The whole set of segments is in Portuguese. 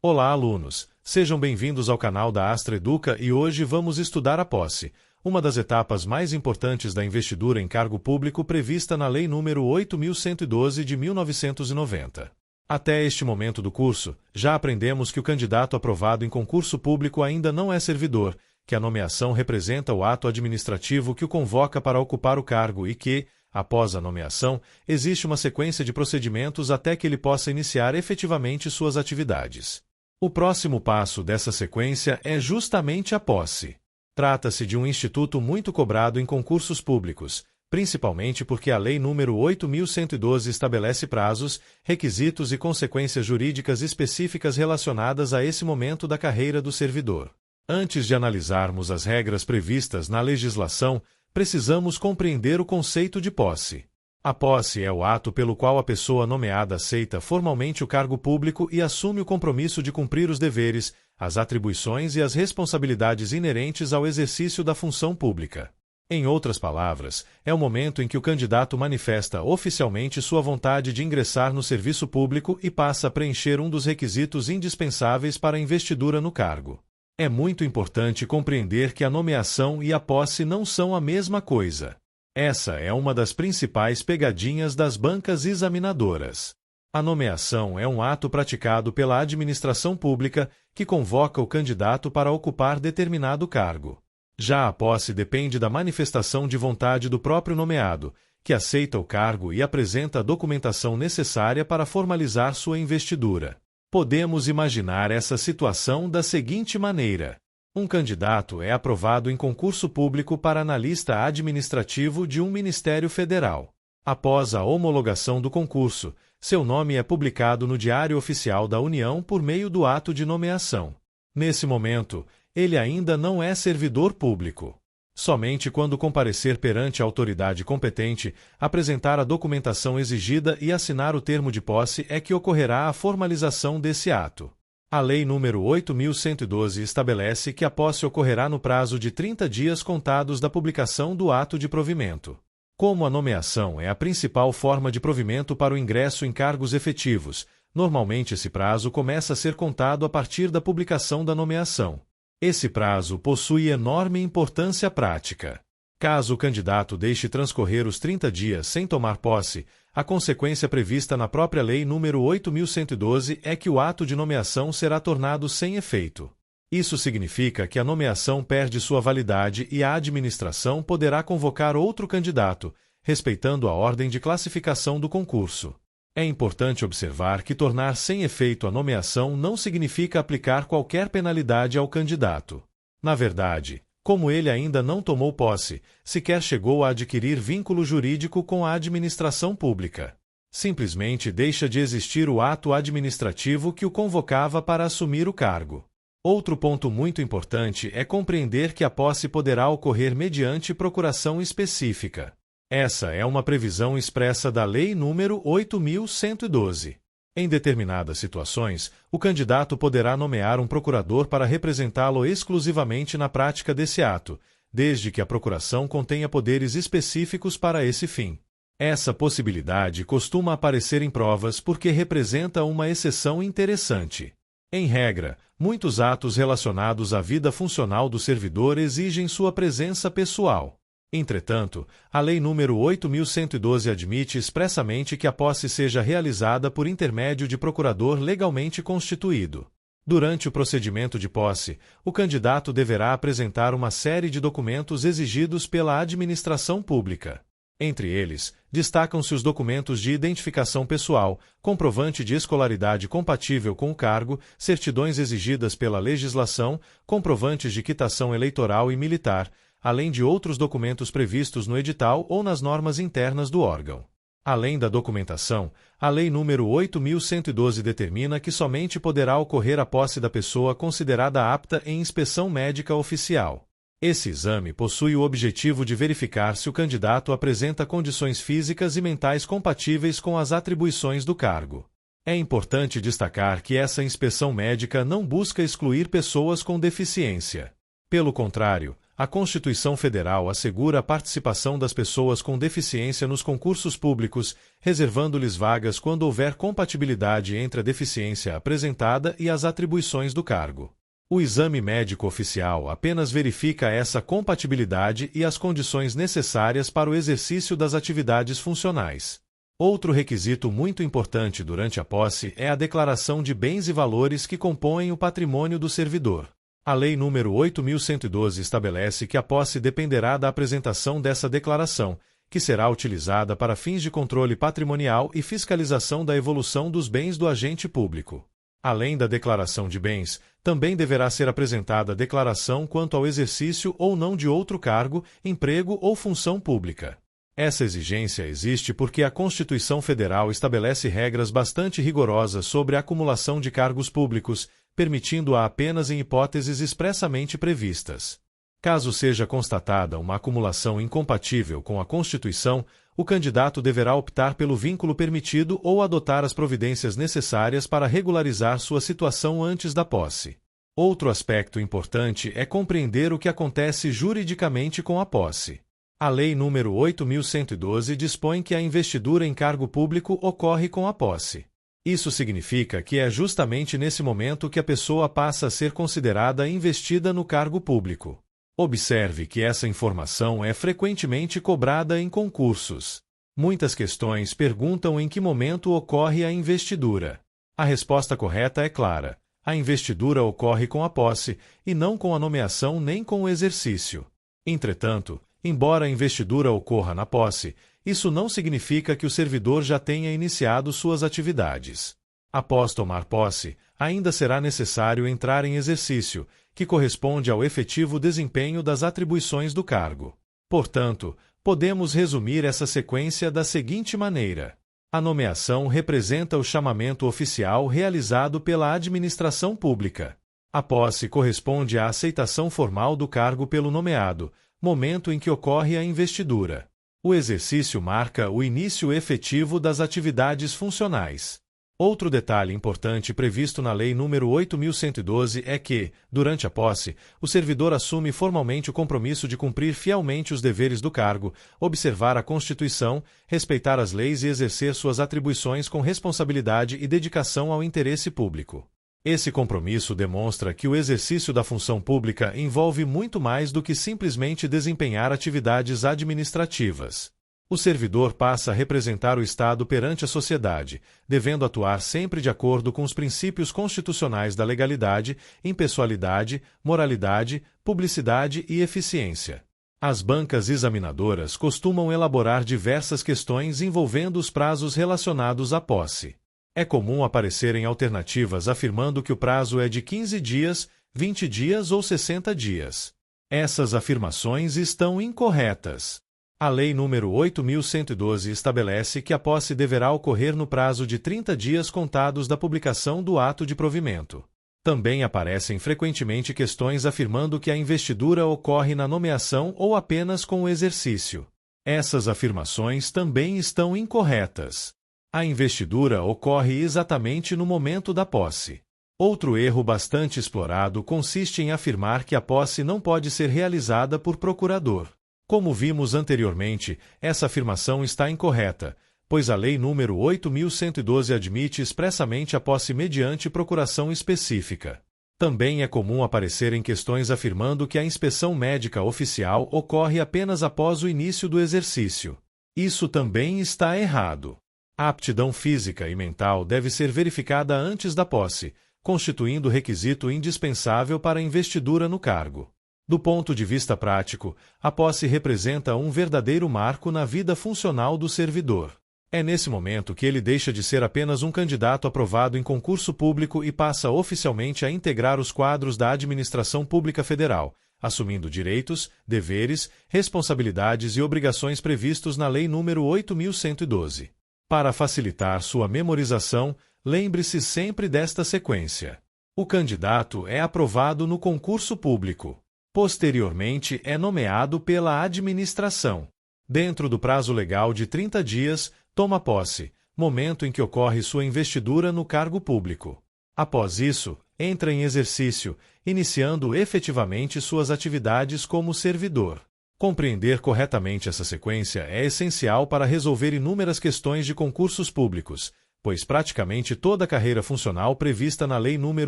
Olá, alunos! Sejam bem-vindos ao canal da Astra Educa e hoje vamos estudar a posse, uma das etapas mais importantes da investidura em cargo público prevista na Lei nº 8.112 de 1990. Até este momento do curso, já aprendemos que o candidato aprovado em concurso público ainda não é servidor, que a nomeação representa o ato administrativo que o convoca para ocupar o cargo e que, após a nomeação, existe uma sequência de procedimentos até que ele possa iniciar efetivamente suas atividades. O próximo passo dessa sequência é justamente a posse. Trata-se de um instituto muito cobrado em concursos públicos, principalmente porque a Lei nº 8.112 estabelece prazos, requisitos e consequências jurídicas específicas relacionadas a esse momento da carreira do servidor. Antes de analisarmos as regras previstas na legislação, precisamos compreender o conceito de posse. A posse é o ato pelo qual a pessoa nomeada aceita formalmente o cargo público e assume o compromisso de cumprir os deveres, as atribuições e as responsabilidades inerentes ao exercício da função pública. Em outras palavras, é o momento em que o candidato manifesta oficialmente sua vontade de ingressar no serviço público e passa a preencher um dos requisitos indispensáveis para a investidura no cargo. É muito importante compreender que a nomeação e a posse não são a mesma coisa. Essa é uma das principais pegadinhas das bancas examinadoras. A nomeação é um ato praticado pela administração pública que convoca o candidato para ocupar determinado cargo. Já a posse depende da manifestação de vontade do próprio nomeado, que aceita o cargo e apresenta a documentação necessária para formalizar sua investidura. Podemos imaginar essa situação da seguinte maneira. Um candidato é aprovado em concurso público para analista administrativo de um Ministério Federal. Após a homologação do concurso, seu nome é publicado no Diário Oficial da União por meio do ato de nomeação. Nesse momento, ele ainda não é servidor público. Somente quando comparecer perante a autoridade competente, apresentar a documentação exigida e assinar o termo de posse é que ocorrerá a formalização desse ato. A Lei nº 8.112 estabelece que a posse ocorrerá no prazo de 30 dias contados da publicação do ato de provimento. Como a nomeação é a principal forma de provimento para o ingresso em cargos efetivos, normalmente esse prazo começa a ser contado a partir da publicação da nomeação. Esse prazo possui enorme importância prática. Caso o candidato deixe transcorrer os 30 dias sem tomar posse, a consequência prevista na própria Lei nº 8.112 é que o ato de nomeação será tornado sem efeito. Isso significa que a nomeação perde sua validade e a administração poderá convocar outro candidato, respeitando a ordem de classificação do concurso. É importante observar que tornar sem efeito a nomeação não significa aplicar qualquer penalidade ao candidato. Na verdade, como ele ainda não tomou posse, sequer chegou a adquirir vínculo jurídico com a administração pública. Simplesmente deixa de existir o ato administrativo que o convocava para assumir o cargo. Outro ponto muito importante é compreender que a posse poderá ocorrer mediante procuração específica. Essa é uma previsão expressa da Lei nº 8.112. Em determinadas situações, o candidato poderá nomear um procurador para representá-lo exclusivamente na prática desse ato, desde que a procuração contenha poderes específicos para esse fim. Essa possibilidade costuma aparecer em provas porque representa uma exceção interessante. Em regra, muitos atos relacionados à vida funcional do servidor exigem sua presença pessoal. Entretanto, a Lei nº 8.112 admite expressamente que a posse seja realizada por intermédio de procurador legalmente constituído. Durante o procedimento de posse, o candidato deverá apresentar uma série de documentos exigidos pela administração pública. Entre eles, destacam-se os documentos de identificação pessoal, comprovante de escolaridade compatível com o cargo, certidões exigidas pela legislação, comprovantes de quitação eleitoral e militar, além de outros documentos previstos no edital ou nas normas internas do órgão. Além da documentação, a Lei nº 8.112 determina que somente poderá ocorrer a posse da pessoa considerada apta em inspeção médica oficial. Esse exame possui o objetivo de verificar se o candidato apresenta condições físicas e mentais compatíveis com as atribuições do cargo. É importante destacar que essa inspeção médica não busca excluir pessoas com deficiência. Pelo contrário, A Constituição Federal assegura a participação das pessoas com deficiência nos concursos públicos, reservando-lhes vagas quando houver compatibilidade entre a deficiência apresentada e as atribuições do cargo. O exame médico oficial apenas verifica essa compatibilidade e as condições necessárias para o exercício das atividades funcionais. Outro requisito muito importante durante a posse é a declaração de bens e valores que compõem o patrimônio do servidor. A Lei nº 8.112 estabelece que a posse dependerá da apresentação dessa declaração, que será utilizada para fins de controle patrimonial e fiscalização da evolução dos bens do agente público. Além da declaração de bens, também deverá ser apresentada declaração quanto ao exercício ou não de outro cargo, emprego ou função pública. Essa exigência existe porque a Constituição Federal estabelece regras bastante rigorosas sobre a acumulação de cargos públicos, permitindo-a apenas em hipóteses expressamente previstas. Caso seja constatada uma acumulação incompatível com a Constituição, o candidato deverá optar pelo vínculo permitido ou adotar as providências necessárias para regularizar sua situação antes da posse. Outro aspecto importante é compreender o que acontece juridicamente com a posse. A Lei nº 8.112 dispõe que a investidura em cargo público ocorre com a posse. Isso significa que é justamente nesse momento que a pessoa passa a ser considerada investida no cargo público. Observe que essa informação é frequentemente cobrada em concursos. Muitas questões perguntam em que momento ocorre a investidura. A resposta correta é clara: a investidura ocorre com a posse, e não com a nomeação nem com o exercício. Entretanto, embora a investidura ocorra na posse, isso não significa que o servidor já tenha iniciado suas atividades. Após tomar posse, ainda será necessário entrar em exercício, que corresponde ao efetivo desempenho das atribuições do cargo. Portanto, podemos resumir essa sequência da seguinte maneira: a nomeação representa o chamamento oficial realizado pela administração pública. A posse corresponde à aceitação formal do cargo pelo nomeado, momento em que ocorre a investidura. O exercício marca o início efetivo das atividades funcionais. Outro detalhe importante previsto na Lei nº 8.112 é que, durante a posse, o servidor assume formalmente o compromisso de cumprir fielmente os deveres do cargo, observar a Constituição, respeitar as leis e exercer suas atribuições com responsabilidade e dedicação ao interesse público. Esse compromisso demonstra que o exercício da função pública envolve muito mais do que simplesmente desempenhar atividades administrativas. O servidor passa a representar o Estado perante a sociedade, devendo atuar sempre de acordo com os princípios constitucionais da legalidade, impessoalidade, moralidade, publicidade e eficiência. As bancas examinadoras costumam elaborar diversas questões envolvendo os prazos relacionados à posse. É comum aparecerem alternativas afirmando que o prazo é de 15 dias, 20 dias ou 60 dias. Essas afirmações estão incorretas. A Lei nº 8.112 estabelece que a posse deverá ocorrer no prazo de 30 dias contados da publicação do ato de provimento. Também aparecem frequentemente questões afirmando que a investidura ocorre na nomeação ou apenas com o exercício. Essas afirmações também estão incorretas. A investidura ocorre exatamente no momento da posse. Outro erro bastante explorado consiste em afirmar que a posse não pode ser realizada por procurador. Como vimos anteriormente, essa afirmação está incorreta, pois a Lei nº 8.112 admite expressamente a posse mediante procuração específica. Também é comum aparecerem questões afirmando que a inspeção médica oficial ocorre apenas após o início do exercício. Isso também está errado. A aptidão física e mental deve ser verificada antes da posse, constituindo requisito indispensável para a investidura no cargo. Do ponto de vista prático, a posse representa um verdadeiro marco na vida funcional do servidor. É nesse momento que ele deixa de ser apenas um candidato aprovado em concurso público e passa oficialmente a integrar os quadros da administração pública federal, assumindo direitos, deveres, responsabilidades e obrigações previstos na Lei nº 8.112. Para facilitar sua memorização, lembre-se sempre desta sequência. O candidato é aprovado no concurso público. Posteriormente, é nomeado pela administração. Dentro do prazo legal de 30 dias, toma posse, momento em que ocorre sua investidura no cargo público. Após isso, entra em exercício, iniciando efetivamente suas atividades como servidor. Compreender corretamente essa sequência é essencial para resolver inúmeras questões de concursos públicos, pois praticamente toda a carreira funcional prevista na Lei nº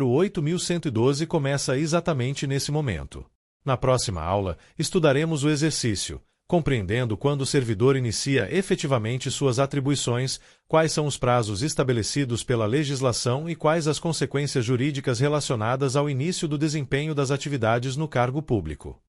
8.112 começa exatamente nesse momento. Na próxima aula, estudaremos o exercício, compreendendo quando o servidor inicia efetivamente suas atribuições, quais são os prazos estabelecidos pela legislação e quais as consequências jurídicas relacionadas ao início do desempenho das atividades no cargo público.